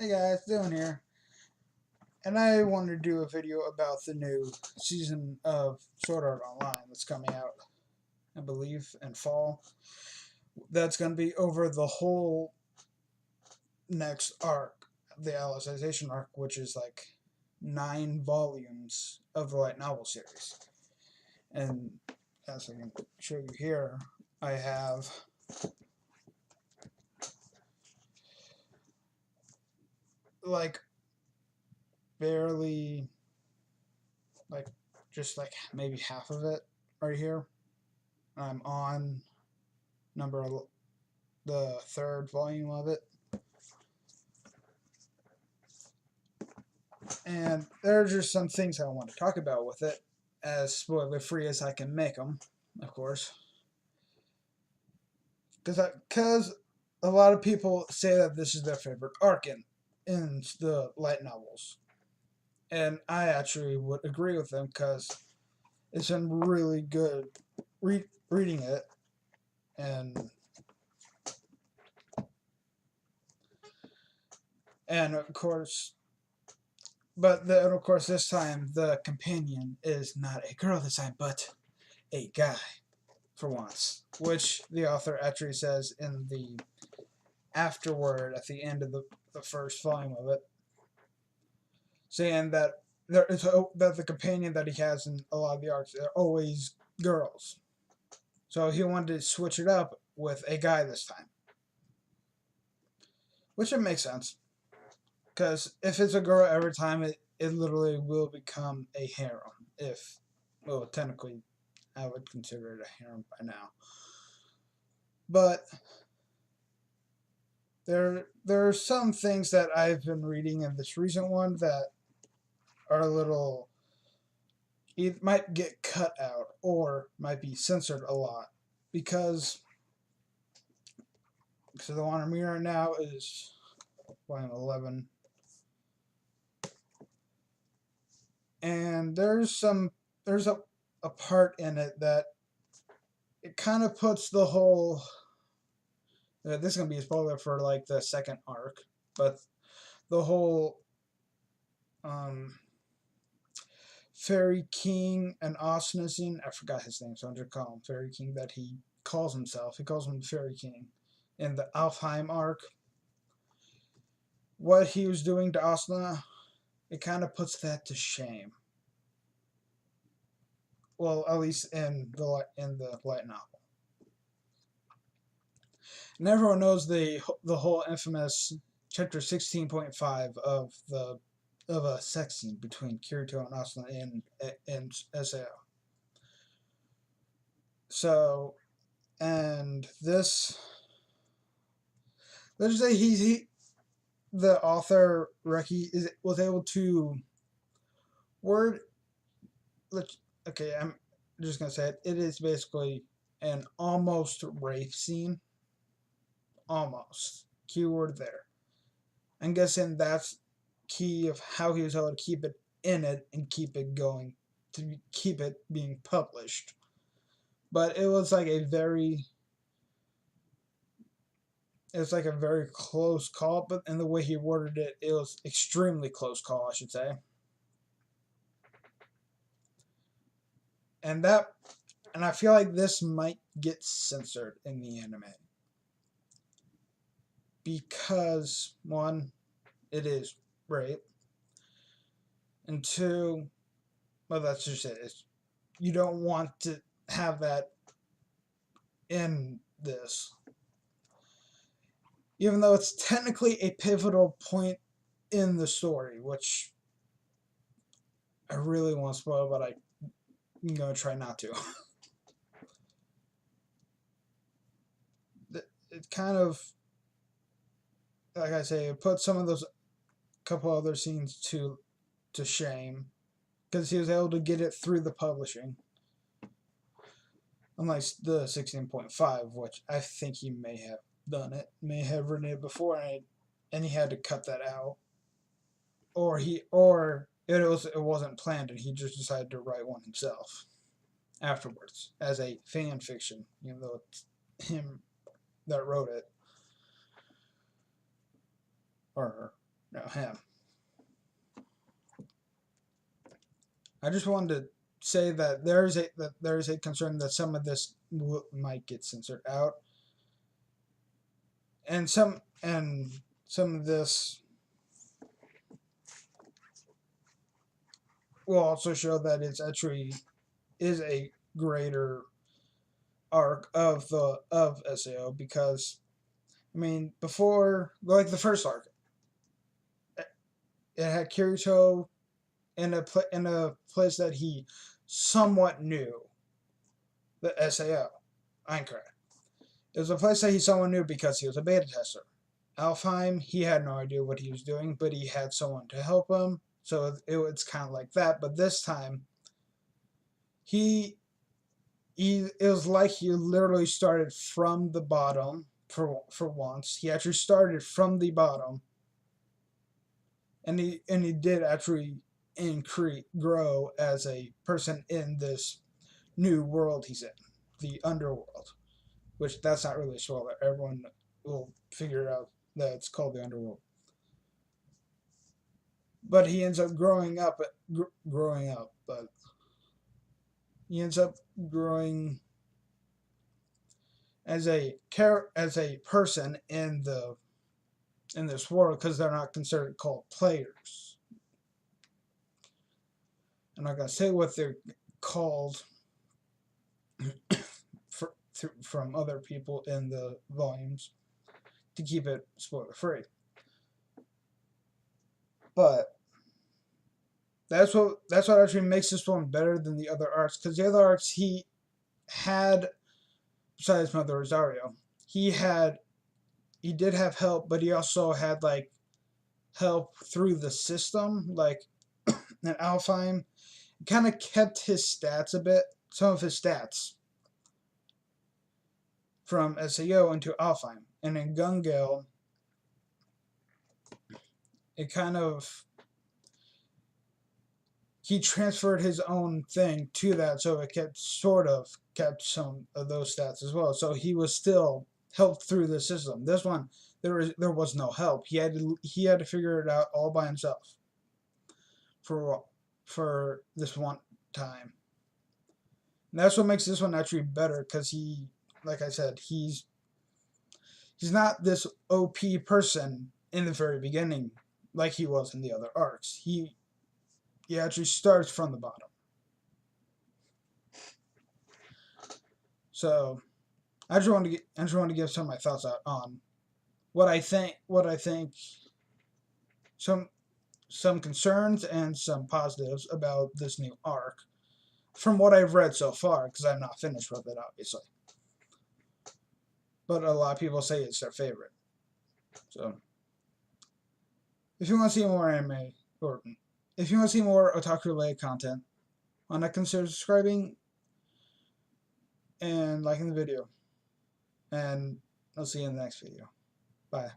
Hey guys, Dylan here, and I wanted to do a video about the new season of Sword Art Online that's coming out, I believe, in fall. That's going to be over the whole next arc, the Alicization arc, which is like 9 volumes of the light novel series. And as I can show you here, I have like barely, like just like maybe half of it right here. I'm on the third volume of it, and there are just some things I want to talk about with it, as spoiler free as I can make them, of course. Because a lot of people say that this is their favorite arc in the light novels, and I actually would agree with them because it's been really good reading it, and of course. But then, of course, this time the companion is not a girl this time, but a guy for once, which the author actually says in the afterword at the end of the first volume of it, saying that that the companion that he has in a lot of the arcs are always girls. So he wanted to switch it up with a guy this time, which it makes sense. Because if it's a girl every time, it literally will become a harem. If, well, technically, I would consider it a harem by now. But there are some things that I've been reading in this recent one that are a little, it might get cut out or might be censored a lot because the one I'm reading right now is volume 11, and there's a part in it that it kind of puts the whole, this is gonna be a spoiler for like the second arc, but the whole Fairy King and Osnazine, I forgot his name, so I'm just calling him Fairy King, that he calls himself. He calls him Fairy King in the Alfheim arc. What he was doing to Asuna, it kind of puts that to shame. Well, at least in the light novel. And everyone knows the whole infamous chapter 16.5 of a sex scene between Kirito and Asuna in SAO. So, and this, let's just say the author Reki was able to word. Okay, I'm just gonna say it. It is basically an almost rape scene. Almost keyword there. I'm guessing that's key of how he was able to keep it in it and keep it going, to keep it being published. But it was like a very close call, but in the way he worded it, it was extremely close call, I should say. And I feel like this might get censored in the anime. Because, one, it is rape. And two, well, that's just it. You don't want to have that in this. Even though it's technically a pivotal point in the story, which I really want to spoil, but I'm going to try not to. It kind of, like I say, it puts some of those couple other scenes to shame, because he was able to get it through the publishing. Unlike the 16.5, which I think he may have done it, may have written it before, and he had to cut that out, or it wasn't planned, and he just decided to write one himself afterwards as a fan fiction, even though it's him that wrote it, or No, him. I just wanted to say that there is a concern that some of this might get censored out, and some of this will also show that it's actually is a greater arc of SAO, because I mean, before, like the first arc, it had Kirito in a place that he somewhat knew, the SAO, Eintracht. It was a place that he somewhat knew because he was a beta tester. Alfheim, he had no idea what he was doing, but he had someone to help him, so it's kind of like that. But this time, he it was like he literally started from the bottom. For once, he actually started from the bottom, and he did actually grow as a person in this new world he's in, the underworld, which that's not really a spoiler. Everyone will figure out that it's called the underworld. But he ends up but he ends up growing as a person in this world, because they're not considered called players. I'm not gonna say what they're called from other people in the volumes to keep it spoiler free. But that's what actually makes this one better than the other arcs, because the other arcs he had, besides Mother Rosario, he did have help, but he also had like help through the system, like in Alfheim. Kind of kept his stats a bit, some of his stats from SAO into Alfheim, and in Gungale, it kind of he transferred his own thing to that, so it kept some of those stats as well. So he was still helped through the system. This one, there was no help. He had to figure it out all by himself for this one time. And that's what makes this one actually better, because he, like I said, he's not this OP person in the very beginning like he was in the other arcs. He actually starts from the bottom. So I just want to give some of my thoughts out on what I think some concerns and some positives about this new arc from what I've read so far, because I'm not finished with it, obviously. But a lot of people say it's their favorite. So if you want to see more anime, or if you want to see more otaku related content, why not consider subscribing and liking the video. And I'll see you in the next video. Bye.